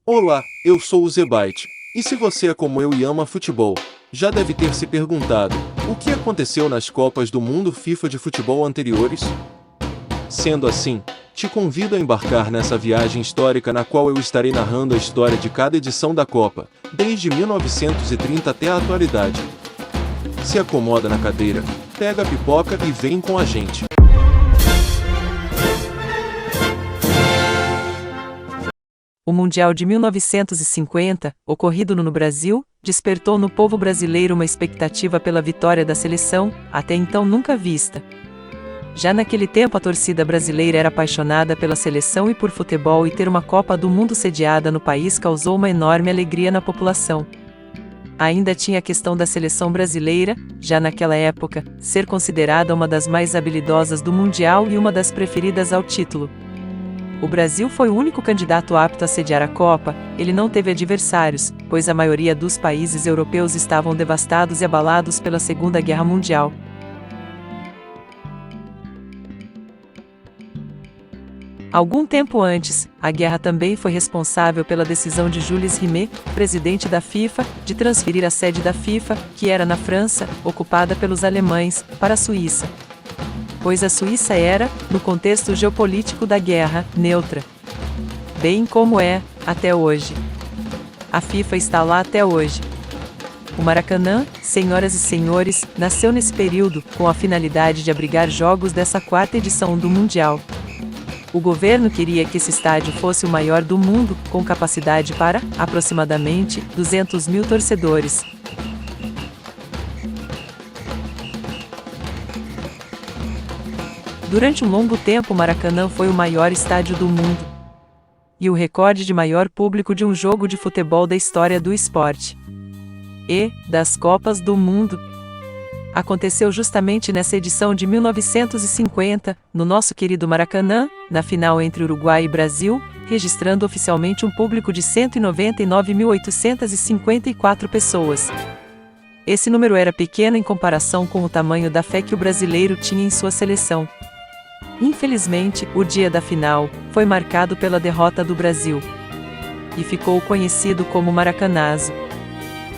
Olá, eu sou o Zebaite. E se você é como eu e ama futebol, já deve ter se perguntado: o que aconteceu nas Copas do Mundo FIFA de futebol anteriores? Sendo assim, te convido a embarcar nessa viagem histórica na qual eu estarei narrando a história de cada edição da Copa, desde 1930 até a atualidade. Se acomoda na cadeira, pega a pipoca e vem com a gente. O Mundial de 1950, ocorrido no Brasil, despertou no povo brasileiro uma expectativa pela vitória da seleção, até então nunca vista. Já naquele tempo a torcida brasileira era apaixonada pela seleção e por futebol, e ter uma Copa do Mundo sediada no país causou uma enorme alegria na população. Ainda tinha a questão da seleção brasileira, já naquela época, ser considerada uma das mais habilidosas do Mundial e uma das preferidas ao título. O Brasil foi o único candidato apto a sediar a Copa. Ele não teve adversários, pois a maioria dos países europeus estavam devastados e abalados pela Segunda Guerra Mundial. Algum tempo antes, a guerra também foi responsável pela decisão de Jules Rimet, presidente da FIFA, de transferir a sede da FIFA, que era na França, ocupada pelos alemães, para a Suíça. Pois a Suíça era, no contexto geopolítico da guerra, neutra. Bem como é, até hoje. A FIFA está lá até hoje. O Maracanã, senhoras e senhores, nasceu nesse período, com a finalidade de abrigar jogos dessa quarta edição do Mundial. O governo queria que esse estádio fosse o maior do mundo, com capacidade para, aproximadamente, 200 mil torcedores. Durante um longo tempo o Maracanã foi o maior estádio do mundo e o recorde de maior público de um jogo de futebol da história do esporte e das Copas do Mundo. Aconteceu justamente nessa edição de 1950, no nosso querido Maracanã, na final entre Uruguai e Brasil, registrando oficialmente um público de 199.854 pessoas. Esse número era pequeno em comparação com o tamanho da fé que o brasileiro tinha em sua seleção. Infelizmente, o dia da final foi marcado pela derrota do Brasil e ficou conhecido como Maracanazo.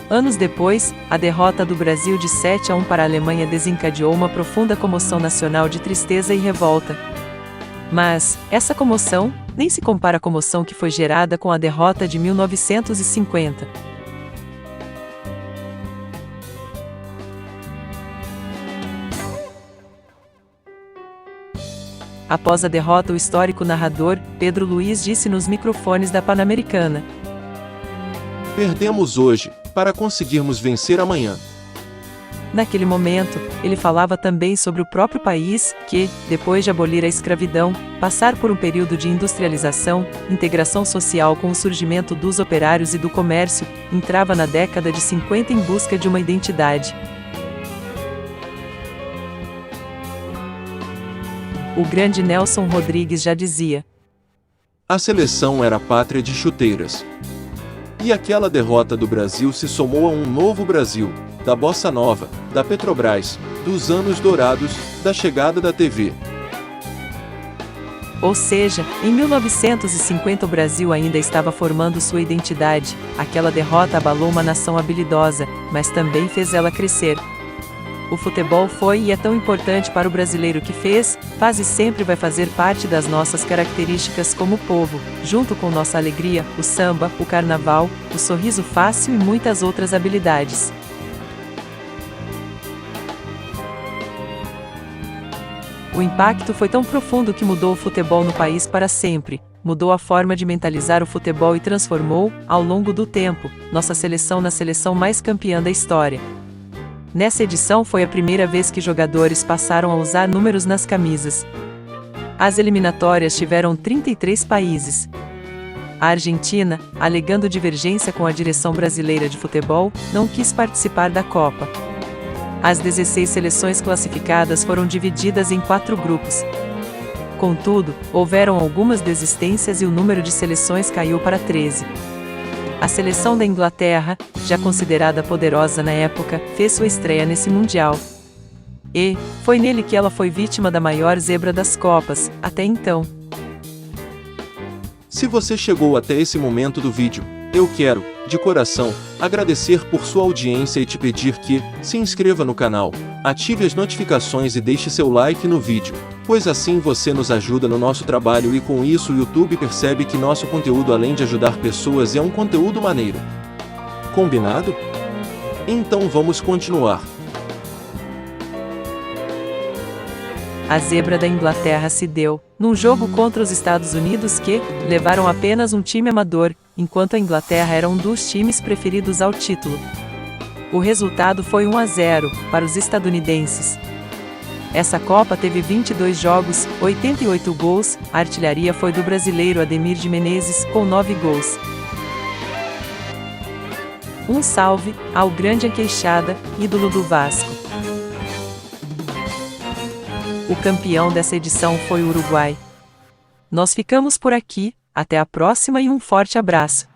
Anos depois, a derrota do Brasil de 7-1 para a Alemanha desencadeou uma profunda comoção nacional de tristeza e revolta. Mas, essa comoção nem se compara à comoção que foi gerada com a derrota de 1950. Após a derrota, o histórico narrador, Pedro Luiz, disse nos microfones da Pan-Americana: Perdemos hoje, para conseguirmos vencer amanhã. Naquele momento, ele falava também sobre o próprio país, que, depois de abolir a escravidão, passar por um período de industrialização, integração social com o surgimento dos operários e do comércio, entrava na década de 50 em busca de uma identidade. O grande Nelson Rodrigues já dizia: A seleção era a pátria de chuteiras. E aquela derrota do Brasil se somou a um novo Brasil, da Bossa Nova, da Petrobras, dos anos dourados, da chegada da TV. Ou seja, em 1950 o Brasil ainda estava formando sua identidade. Aquela derrota abalou uma nação habilidosa, mas também fez ela crescer. O futebol foi e é tão importante para o brasileiro que faz e sempre vai fazer parte das nossas características como povo, junto com nossa alegria, o samba, o carnaval, o sorriso fácil e muitas outras habilidades. O impacto foi tão profundo que mudou o futebol no país para sempre, mudou a forma de mentalizar o futebol e transformou, ao longo do tempo, nossa seleção na seleção mais campeã da história. Nessa edição foi a primeira vez que jogadores passaram a usar números nas camisas. As eliminatórias tiveram 33 países. A Argentina, alegando divergência com a direção brasileira de futebol, não quis participar da Copa. As 16 seleções classificadas foram divididas em 4 grupos. Contudo, houveram algumas desistências e o número de seleções caiu para 13. A seleção da Inglaterra, já considerada poderosa na época, fez sua estreia nesse Mundial. E foi nele que ela foi vítima da maior zebra das Copas, até então. Se você chegou até esse momento do vídeo, eu quero, de coração, agradecer por sua audiência e te pedir que se inscreva no canal, ative as notificações e deixe seu like no vídeo, pois assim você nos ajuda no nosso trabalho e com isso o YouTube percebe que nosso conteúdo, além de ajudar pessoas, é um conteúdo maneiro. Combinado? Então vamos continuar. A zebra da Inglaterra se deu num jogo contra os Estados Unidos que levaram apenas um time amador, enquanto a Inglaterra era um dos times preferidos ao título. O resultado foi 1-0 para os estadunidenses. Essa Copa teve 22 jogos, 88 gols, a artilharia foi do brasileiro Ademir de Menezes, com 9 gols. Um salve ao grande Anqueixada, ídolo do Vasco. O campeão dessa edição foi o Uruguai. Nós ficamos por aqui, até a próxima e um forte abraço.